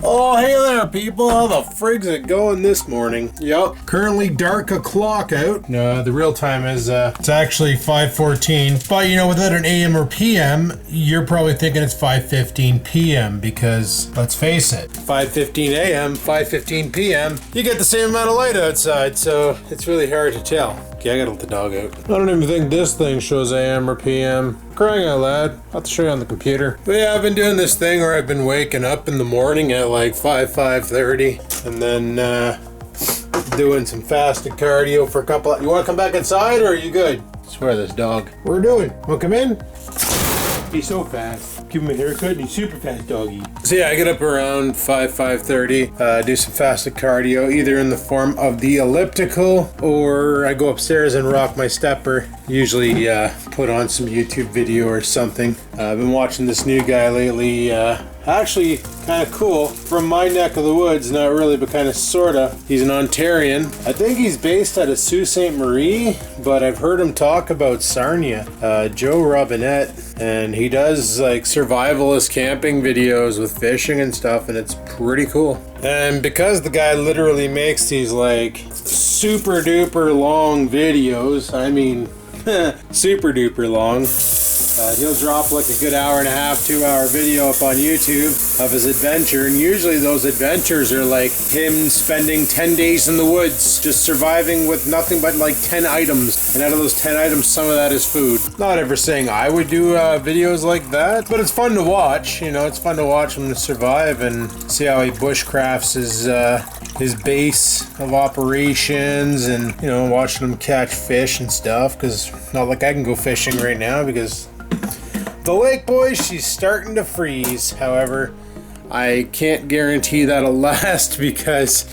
Oh, hey there, people. How the frig's it going this morning? Yep. Currently dark o'clock out. No, the real time is, it's actually 5:14. But, you know, without an AM or PM, you're probably thinking it's 5:15 PM because, let's face it, 5:15 AM, 5:15 PM, you get the same amount of light outside, so it's really hard to tell. Okay, I gotta let the dog out. I don't even think this thing shows AM or PM. Crying out loud. I'll have to show you on the computer. But yeah, I've been doing this thing where I've been waking up in the morning at like 5:30, and then doing some fasted cardio for a couple of... You want to come back inside or are you good? I swear this dog. What are we doing? Want to come in? He's so fast. Give him a haircut and he's super fast, doggy. So yeah, I get up around 5:30, do some fasted cardio, either in the form of the elliptical or I go upstairs and rock my stepper. Usually put on some YouTube video or something. I've been watching this new guy lately, actually kind of cool, from my neck of the woods, not really, but kind of sorta. He's an Ontarian. I think he's based out of Sault Ste. Marie, but I've heard him talk about Sarnia. Joe Robinette, and he does like survivalist camping videos with fishing and stuff, and it's pretty cool. And because the guy literally makes these like super duper long videos, I mean super duper long, he'll drop like a good hour and a half, 2-hour video up on YouTube of his adventure, and usually those adventures are like him spending 10 days in the woods just surviving with nothing but like 10 items, and out of those 10 items some of that is food. Not ever saying I would do videos like that, but it's fun to watch. You know, it's fun to watch him survive and see how he bushcrafts his base of operations, and you know, watching him catch fish and stuff, because not like I can go fishing right now because the lake, boys, she's starting to freeze. However, I can't guarantee that'll last because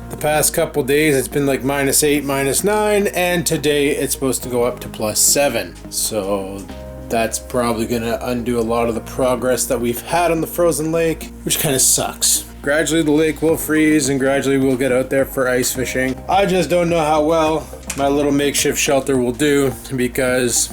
the past couple days it's been like -8, -9, and today it's supposed to go up to +7. So that's probably gonna undo a lot of the progress that we've had on the frozen lake, which kind of sucks. Gradually the lake will freeze and gradually we'll get out there for ice fishing. I just don't know how well my little makeshift shelter will do, because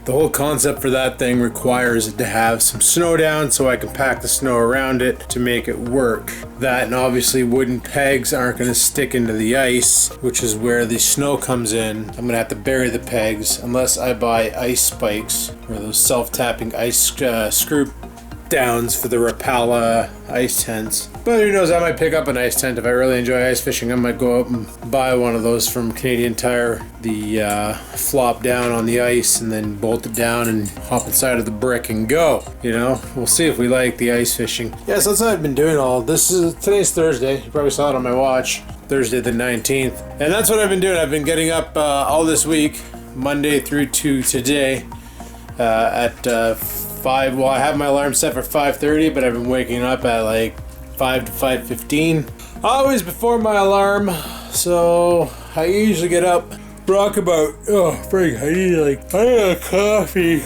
the whole concept for that thing requires it to have some snow down so I can pack the snow around it to make it work. That, and obviously wooden pegs aren't going to stick into the ice, which is where the snow comes in. I'm going to have to bury the pegs unless I buy ice spikes, or those self-tapping ice screw downs for the Rapala ice tents. But who knows, I might pick up an ice tent if I really enjoy ice fishing. I might go out and buy one of those from Canadian Tire, the flop down on the ice and then bolt it down and hop inside of the brick and go. You know, we'll see if we like the ice fishing. Yeah, so that's what I've been doing all. Today's Thursday. You probably saw it on my watch. Thursday the 19th. And that's what I've been doing. I've been getting up all this week, Monday through to today, at 5. Well, I have my alarm set for 5:30, but I've been waking up at like 5 to 5:15. Always before my alarm. So I usually get up, rock about, I need a coffee.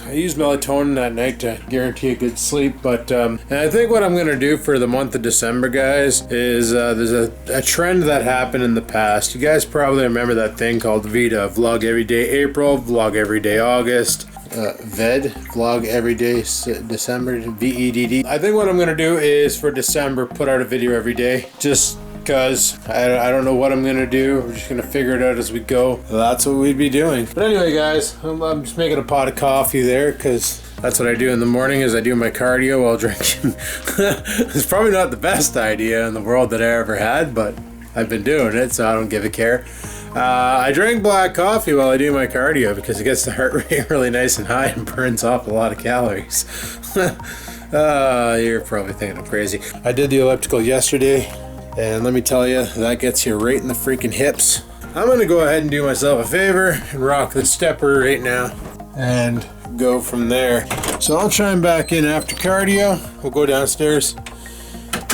I use melatonin at night to guarantee a good sleep, but and I think what I'm gonna do for the month of December, guys, is there's a trend that happened in the past. You guys probably remember that thing called Vita, vlog every day April, vlog every day August. Vlog every day December, VEDD. I think what I'm gonna do is for December put out a video every day, just because I don't know what I'm gonna do. We're just gonna figure it out as we go. That's what we'd be doing. But anyway, guys, I'm just making a pot of coffee there because that's what I do in the morning, is I do my cardio while drinking. It's probably not the best idea in the world that I ever had, but I've been doing it, so I don't give a care. I drink black coffee while I do my cardio because it gets the heart rate really nice and high and burns off a lot of calories. You're probably thinking I'm crazy. I did the elliptical yesterday, and let me tell you, that gets you right in the freaking hips. I'm gonna go ahead and do myself a favor and rock the stepper right now and go from there. So I'll chime back in after cardio. We'll go downstairs,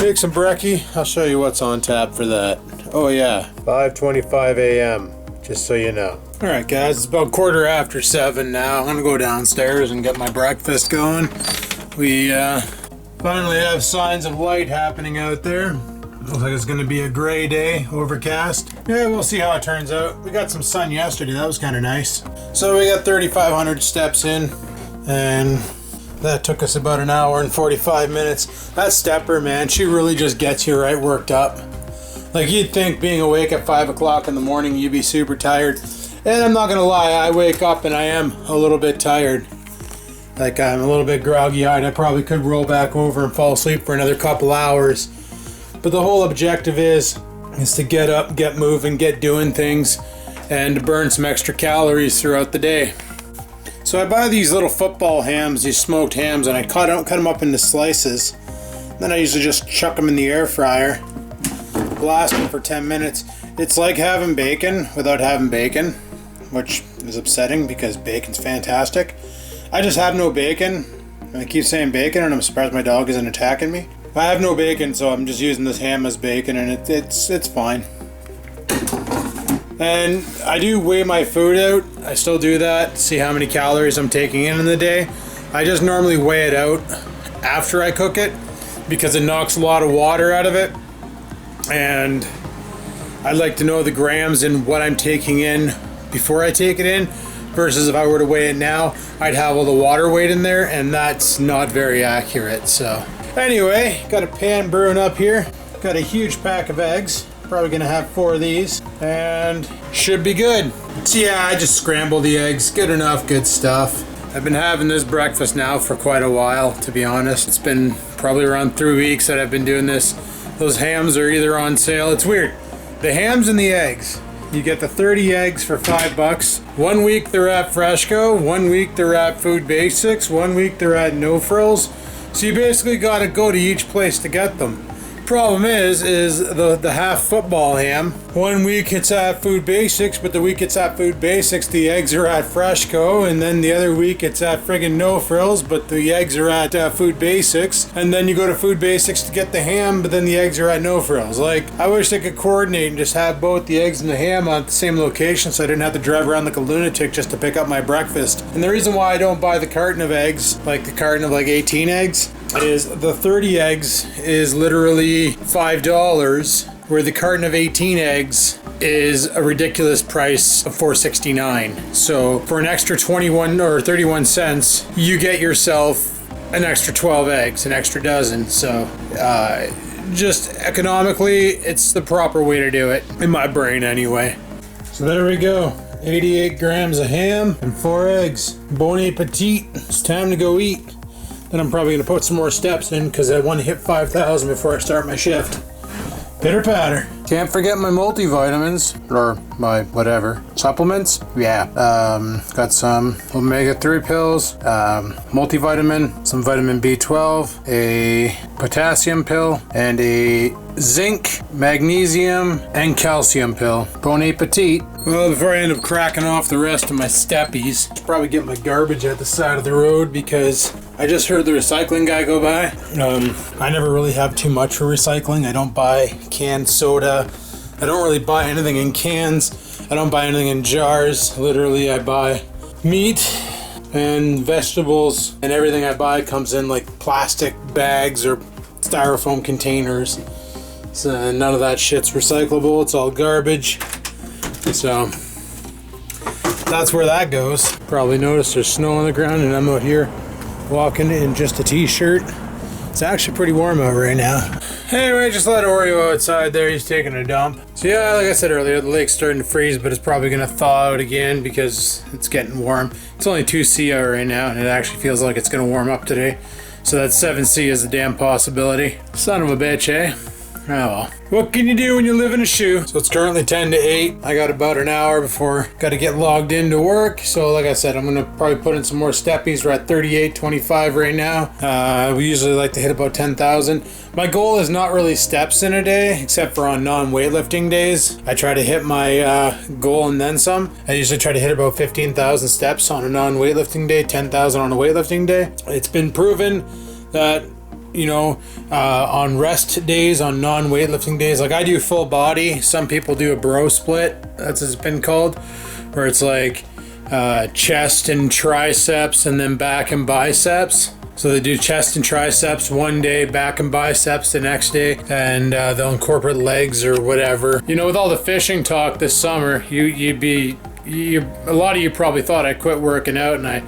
make some brekkie. I'll show you what's on tap for that. Oh yeah, 5:25 a.m., just so you know. Alright guys, it's about 7:15 now. I'm gonna go downstairs and get my breakfast going. We finally have signs of light happening out there. Looks like it's gonna be a gray day, overcast. Yeah, we'll see how it turns out. We got some sun yesterday, that was kind of nice. So we got 3,500 steps in, and That took us about an hour and 45 minutes. That stepper, man, she really just gets you right worked up. Like, you'd think being awake at 5 o'clock in the morning, you'd be super tired. And I'm not gonna lie, I wake up and I am a little bit tired. Like, I'm a little bit groggy-eyed. I probably could roll back over and fall asleep for another couple hours. But the whole objective is to get up, get moving, get doing things, and burn some extra calories throughout the day. So I buy these little football hams, these smoked hams, and I cut them up into slices. Then I usually just chuck them in the air fryer, blast them for 10 minutes. It's like having bacon without having bacon, which is upsetting because bacon's fantastic. I just have no bacon. I keep saying bacon, and I'm surprised my dog isn't attacking me. I have no bacon, so I'm just using this ham as bacon, and it's fine. And I do weigh my food out. I still do that, see how many calories I'm taking in the day. I just normally weigh it out after I cook it because it knocks a lot of water out of it. And I'd like to know the grams and what I'm taking in before I take it in, versus if I were to weigh it now, I'd have all the water weight in there, and that's not very accurate. So anyway, got a pan brewing up here. Got a huge pack of eggs. Probably gonna have 4 of these, and should be good. So yeah, I just scramble the eggs. Good enough, good stuff. I've been having this breakfast now for quite a while, to be honest. It's been probably around 3 weeks that I've been doing this. Those hams are either on sale. It's weird. The hams and the eggs. You get the 30 eggs for $5. 1 week they're at Freshco, 1 week they're at Food Basics, 1 week they're at No Frills. So you basically gotta go to each place to get them. Problem is the half football ham. 1 week it's at Food Basics, but the week it's at Food Basics, the eggs are at Freshco, and then the other week it's at friggin' No Frills, but the eggs are at Food Basics, and then you go to Food Basics to get the ham, but then the eggs are at No Frills. Like, I wish they could coordinate and just have both the eggs and the ham at the same location so I didn't have to drive around like a lunatic just to pick up my breakfast. And the reason why I don't buy the carton of eggs, like the carton of like 18 eggs, is the 30 eggs is literally $5, where the carton of 18 eggs is a ridiculous price of $4.69. So for an extra 21 or 31 cents, you get yourself an extra 12 eggs, an extra dozen. So just economically, it's the proper way to do it, in my brain anyway. So there we go. 88 grams of ham and 4 eggs. Bon appetit. It's time to go eat. Then I'm probably going to put some more steps in because I want to hit 5,000 before I start my shift. Pitter patter. Can't forget my multivitamins, or my whatever, supplements. Yeah, got some omega-3 pills, multivitamin, some vitamin B12, a potassium pill, and a zinc, magnesium, and calcium pill. Bon appetit. Well, before I end up cracking off the rest of my steppies, I'll probably get my garbage at the side of the road because I just heard the recycling guy go by. I never really have too much for recycling. I don't buy canned soda. I don't really buy anything in cans. I don't buy anything in jars. Literally, I buy meat and vegetables, and everything I buy comes in like plastic bags or styrofoam containers. So none of that shit's recyclable. It's all garbage. So that's where that goes. Probably noticed there's snow on the ground, and I'm out here walking in just a t-shirt. It's actually pretty warm out right now. Anyway, just let Oreo outside there. He's taking a dump. So yeah, like I said earlier, the lake's starting to freeze, but it's probably going to thaw out again because it's getting warm. It's only 2C out right now, and it actually feels like it's going to warm up today. So that 7C is a damn possibility. Son of a bitch, eh? Oh well. What can you do when you live in a shoe? So it's currently 10 to 8. I got about an hour before got to get logged into work. So like I said, I'm going to probably put in some more steppies. We're at 38.25 right now. We usually like to hit about 10,000. My goal is not really steps in a day, except for on non-weightlifting days. I try to hit my goal and then some. I usually try to hit about 15,000 steps on a non-weightlifting day, 10,000 on a weightlifting day. It's been proven that, you know, on rest days, on non-weightlifting days, like I do full body. Some people do a bro split, that's what it's been called, where it's like chest and triceps and then back and biceps. So they do chest and triceps one day, back and biceps the next day, and they'll incorporate legs or whatever. You know, with all the fishing talk this summer, a lot of you probably thought I quit working out, and I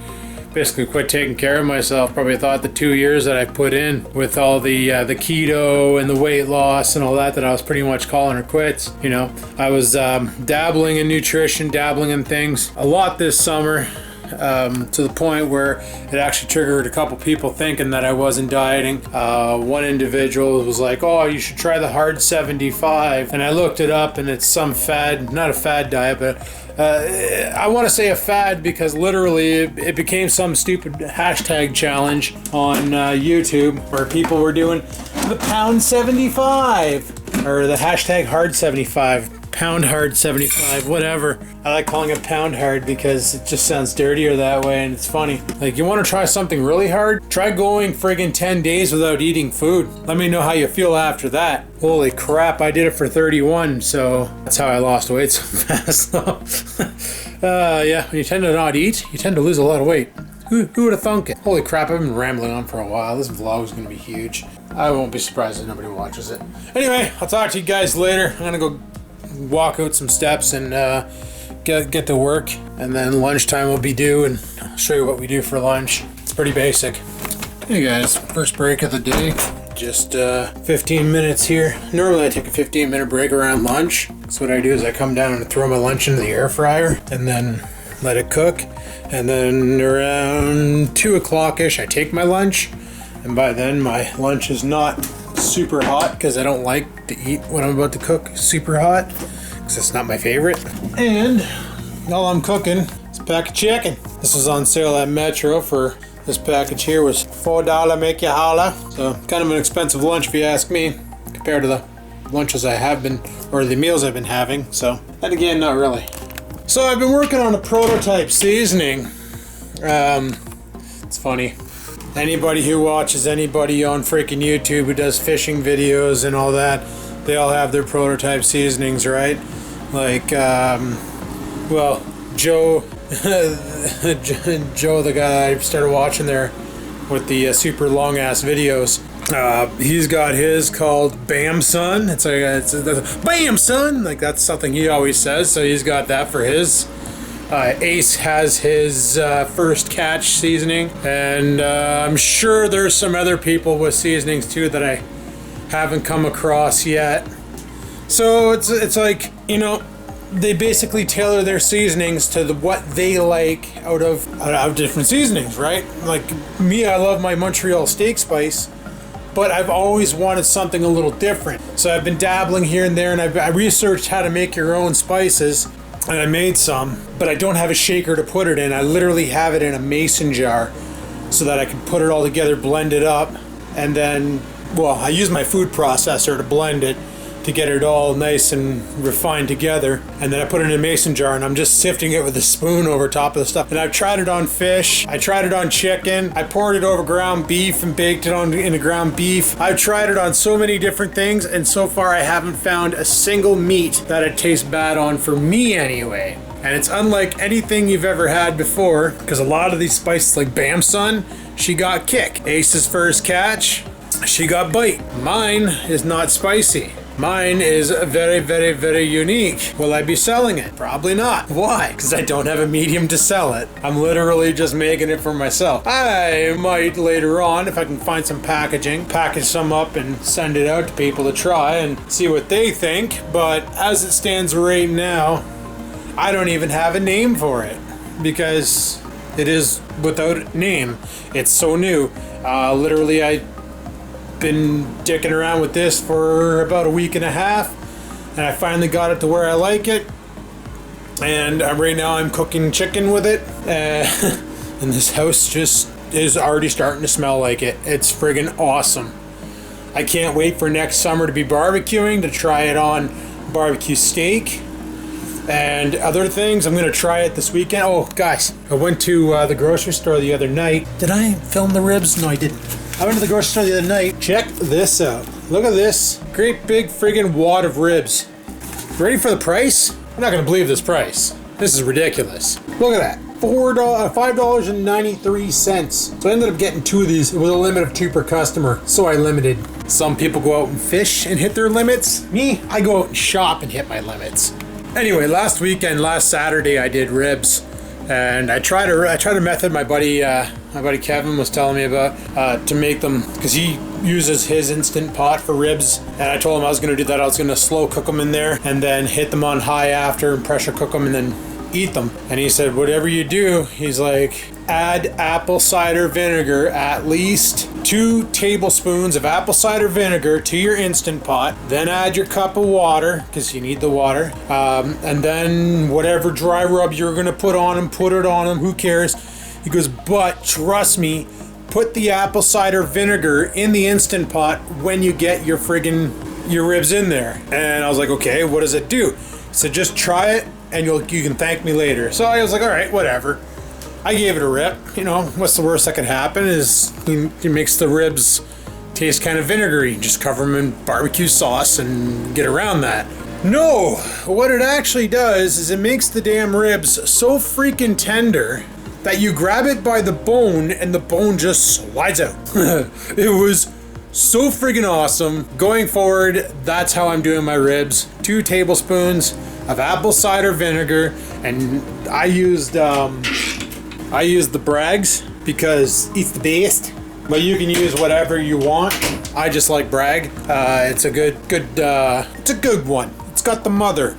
basically quit taking care of myself. Probably thought the 2 years that I put in with all the keto and the weight loss and all that I was pretty much calling her quits. You know, I was dabbling in nutrition, dabbling in things a lot this summer. To the point where it actually triggered a couple people thinking that I wasn't dieting. One individual was like, oh, you should try the hard 75. And I looked it up and it's some fad, not a fad diet, but I want to say a fad because literally it became some stupid hashtag challenge on YouTube where people were doing the pound 75 or the hashtag hard 75. Pound hard 75, whatever. I like calling it pound hard because it just sounds dirtier that way and it's funny. Like, you want to try something really hard? Try going friggin' 10 days without eating food. Let me know how you feel after that. Holy crap, I did it for 31, so that's how I lost weight so fast. Yeah, when you tend to not eat, you tend to lose a lot of weight. Who would have thunk it? Holy crap, I've been rambling on for a while. This vlog is going to be huge. I won't be surprised if nobody watches it. Anyway, I'll talk to you guys later. I'm going to go walk out some steps and get to work, and then lunchtime will be due and I'll show you what we do for lunch. It's pretty basic. Hey guys, first break of the day, just 15 minutes here. Normally I take a 15-minute break around lunch. So what I do is I come down and throw my lunch into the air fryer and then let it cook, and then around 2 o'clock-ish I take my lunch, and by then my lunch is not super hot because I don't like to eat what I'm about to cook super hot because it's not my favorite. And while I'm cooking, it's a pack of chicken. This was on sale at Metro. For this package here was $4 make you holla. So kind of an expensive lunch if you ask me compared to the lunches I have been, or the meals I've been having. So, and again, not really. So I've been working on a prototype seasoning. It's funny. Anybody who watches anybody on freaking YouTube who does fishing videos and all that, they all have their prototype seasonings, right? Like, well, Joe, Joe, the guy I started watching there with the super long ass videos, he's got his called Bam Son. It's like it's Bam Son, like that's something he always says. So he's got that for his. Ace has his first catch seasoning, and I'm sure there's some other people with seasonings too that I haven't come across yet. So it's like, you know, they basically tailor their seasonings to what they like out of different seasonings, right? Like me, I love my Montreal steak spice, but I've always wanted something a little different. So I've been dabbling here and there, and I researched how to make your own spices. And I made some, but I don't have a shaker to put it in. I literally have it in a mason jar so that I can put it all together, blend it up, and then, well, I use my food processor to blend it to get it all nice and refined together. And then I put it in a mason jar and I'm just sifting it with a spoon over top of the stuff. And I've tried it on fish. I tried it on chicken. I poured it over ground beef and baked it in the ground beef. I've tried it on so many different things, and so far I haven't found a single meat that it tastes bad on, for me anyway. And it's unlike anything you've ever had before, because a lot of these spices like Bam Son, she got kick. Ace's first catch, she got bite. Mine is not spicy. Mine is very, very, very unique. Will I be selling it? Probably not. Why? Because I don't have a medium to sell it. I'm literally just making it for myself. I might later on, if I can find some packaging, package some up and send it out to people to try and see what they think. But as it stands right now, I don't even have a name for it because it is without a name. It's so new. Literally, I've been dicking around with this for about a week and a half, and I finally got it to where I like it. And right now I'm cooking chicken with it, and this house just is already starting to smell like it. It's friggin' awesome. I can't wait for next summer to be barbecuing, to try it on barbecue steak and other things. I'm gonna try it this weekend. Oh guys, I went to the grocery store the other night. Did I film the ribs? No, I didn't. I went to the grocery store the other night. Check this out. Look at this great big friggin' wad of ribs. Ready for the price? I'm not gonna believe this price. This is ridiculous. Look at that. $5.93. So I ended up getting 2 of these. It was a limit of 2 per customer, so I limited. Some people go out and fish and hit their limits. Me, I go out and shop and hit my limits. Anyway, last Saturday, I did ribs And I tried a method my buddy Kevin was telling me about to make them, because he uses his Instant Pot for ribs, and I told him I was going to do that. I was going to slow cook them in there and then hit them on high after and pressure cook them and then eat them. And he said, whatever you do, he's like, add apple cider vinegar, at least 2 tablespoons of apple cider vinegar to your Instant Pot, then add your cup of water, because you need the water, and then whatever dry rub you're going to put on them, put it on them, who cares. He goes, but trust me, put the apple cider vinegar in the Instant Pot when you get your ribs in there. And I was like, okay, what does it do? So just try it and you can thank me later. So I was like, all right, whatever. I gave it a rip. You know, what's the worst that could happen is he makes the ribs taste kind of vinegary. Just cover them in barbecue sauce and get around that. No, what it actually does is it makes the damn ribs so freaking tender that you grab it by the bone and the bone just slides out. It was so freaking awesome. Going forward, that's how I'm doing my ribs. 2 tablespoons of apple cider vinegar, and I used the Bragg's because it's the best. But you can use whatever you want. I just like Bragg. It's a good one. It's got the mother.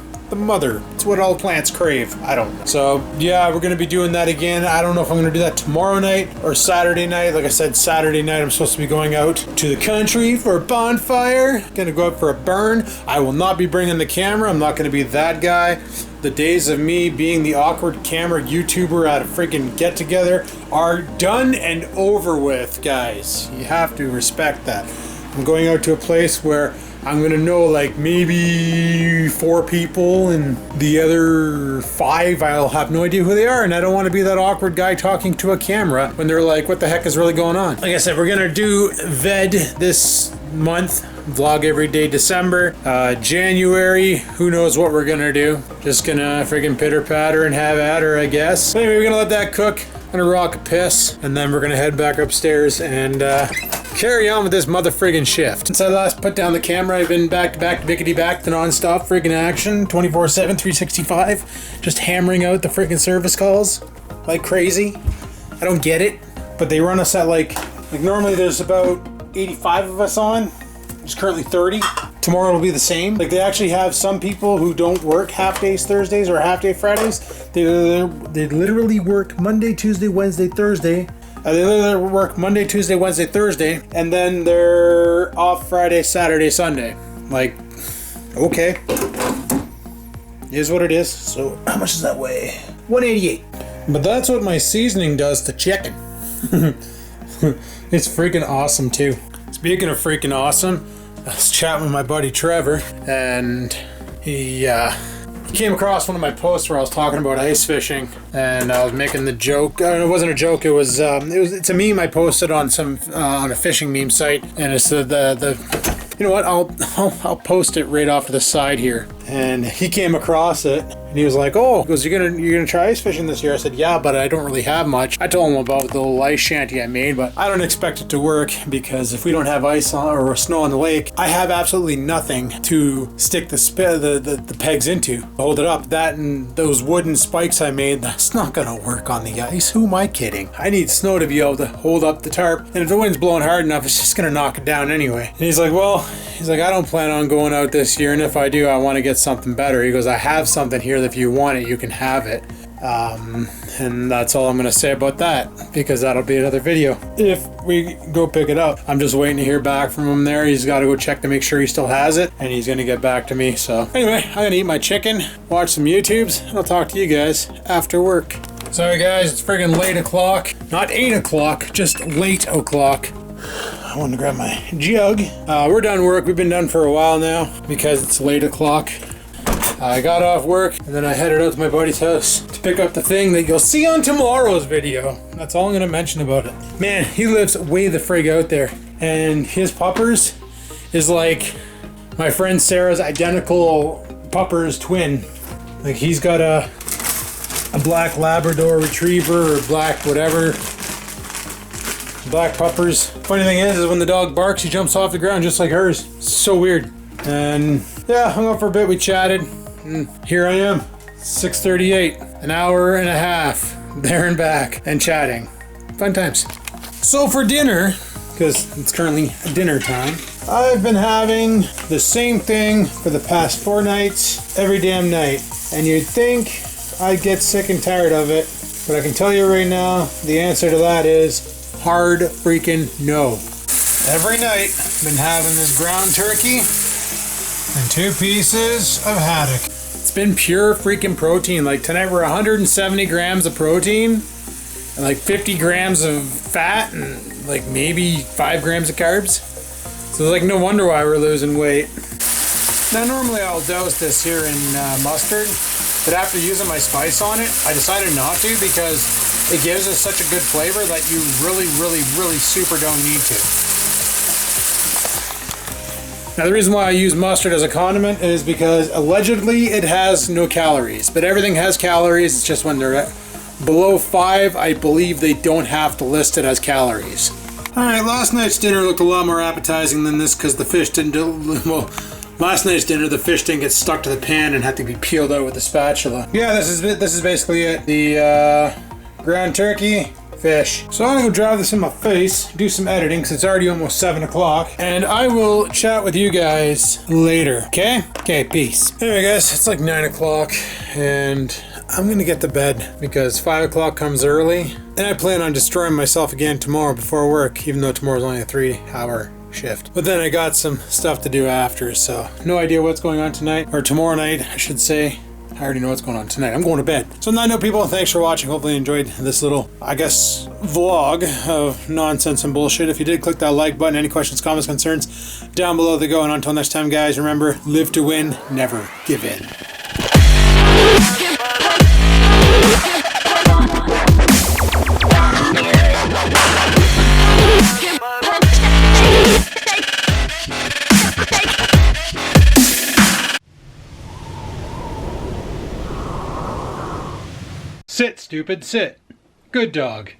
It's what all plants crave. I don't know. So yeah, we're gonna be doing that again. I don't know if I'm gonna do that tomorrow night or Saturday night. Like I said, Saturday night I'm supposed to be going out to the country for a bonfire. Gonna go out for a burn. I will not be bringing the camera. I'm not gonna be that guy. The days of me being the awkward camera YouTuber at a freaking get together are done and over with, guys. You have to respect that. I'm going out to a place where I'm gonna know like maybe 4 people, and the other 5 I'll have no idea who they are, and I don't want to be that awkward guy talking to a camera when they're like, what the heck is really going on? Like I said, we're gonna do VED this month, vlog every day December. January, who knows what we're gonna do. Just gonna friggin' pitter patter and have at her, I guess. Anyway, we're gonna let that cook. Gonna rock a piss, and then we're gonna head back upstairs and carry on with this mother friggin' shift. Since I last put down the camera, I've been back to back, bickety back to non-stop friggin' action, 24/7, 365, just hammering out the friggin' service calls like crazy. I don't get it, but they run us at like normally there's about 85 of us on. There's currently 30. Tomorrow will be the same. Like, they actually have some people who don't work half days Thursdays or half day Fridays. They literally work Monday, Tuesday, Wednesday, Thursday. They literally work Monday, Tuesday, Wednesday, Thursday, and then they're off Friday, Saturday, Sunday. Like, okay. It is what it is. So how much does that weigh? 188. But that's what my seasoning does to chicken. It's freaking awesome too. Speaking of freaking awesome, I was chatting with my buddy Trevor, and he came across one of my posts where I was talking about ice fishing, and I was making the joke. It wasn't a joke. It's a meme I posted on on a fishing meme site, and it's you know what? I'll post it right off to the side here. And he came across it, and he was like, "Oh," he goes, "You're gonna try ice fishing this year?" I said, "Yeah, but I don't really have much." I told him about the little ice shanty I made, but I don't expect it to work because if we don't have ice or snow on the lake, I have absolutely nothing to stick the pegs into, hold it up. That and those wooden spikes I made, that's not gonna work on the ice. Who am I kidding? I need snow to be able to hold up the tarp, and if the wind's blowing hard enough, it's just gonna knock it down anyway. And he's like, "Well," he's like, "I don't plan on going out this year, and if I do, I want to get something better." He goes, "I have something here that if you want it, you can have it." And that's all I'm going to say about that, because that'll be another video if we go pick it up. I'm just waiting to hear back from him there. He's got to go check to make sure he still has it, and he's going to get back to me. So anyway, I'm going to eat my chicken, watch some YouTubes, and I'll talk to you guys after work. Sorry guys, it's friggin' late o'clock. Not 8 o'clock, just late o'clock. I wanted to grab my jug. We're done work. We've been done for a while now because it's late o'clock. I got off work and then I headed out to my buddy's house to pick up the thing that you'll see on tomorrow's video. That's all I'm gonna mention about it. Man, he lives way the frig out there, and his puppers is like my friend Sarah's identical puppers twin. Like, he's got a black Labrador Retriever or black whatever. Black puppers. Funny thing is when the dog barks, he jumps off the ground just like hers. It's so weird. And yeah, hung out for a bit, we chatted. And here I am, 6:38, an hour and a half there and back and chatting. Fun times. So for dinner, because it's currently dinner time, I've been having the same thing for the past 4 nights, every damn night. And you'd think I'd get sick and tired of it, but I can tell you right now, the answer to that is hard freaking no. Every night, I've been having this ground turkey and 2 pieces of haddock. It's been pure freaking protein. Like tonight we're 170 grams of protein and like 50 grams of fat and like maybe 5 grams of carbs. So like no wonder why we're losing weight. Now normally I'll douse this here in mustard, but after using my spice on it, I decided not to because it gives us such a good flavor that you really super don't need to. Now the reason why I use mustard as a condiment is because allegedly it has no calories, but everything has calories. It's just when they're below 5, I believe they don't have to list it as calories. Alright, last night's dinner looked a lot more appetizing than this because the fish didn't last night's dinner, the fish didn't get stuck to the pan and had to be peeled out with a spatula. Yeah, this is basically it. The ground turkey, fish. So I'm gonna go drive this in my face, do some editing because it's already almost 7 o'clock, and I will chat with you guys later, okay? Okay, peace. Anyway guys, it's like 9 o'clock and I'm gonna get to bed because 5 o'clock comes early and I plan on destroying myself again tomorrow before work, even though tomorrow's only a 3-hour shift. But then I got some stuff to do after, so no idea what's going on tonight, or tomorrow night, I should say. I already know what's going on tonight. I'm going to bed. So on that note, people, thanks for watching. Hopefully you enjoyed this little, I guess, vlog of nonsense and bullshit. If you did, click that like button. Any questions, comments, concerns, down below they go. And until next time, guys, remember, live to win, never give in. Sit, stupid, sit. Good dog.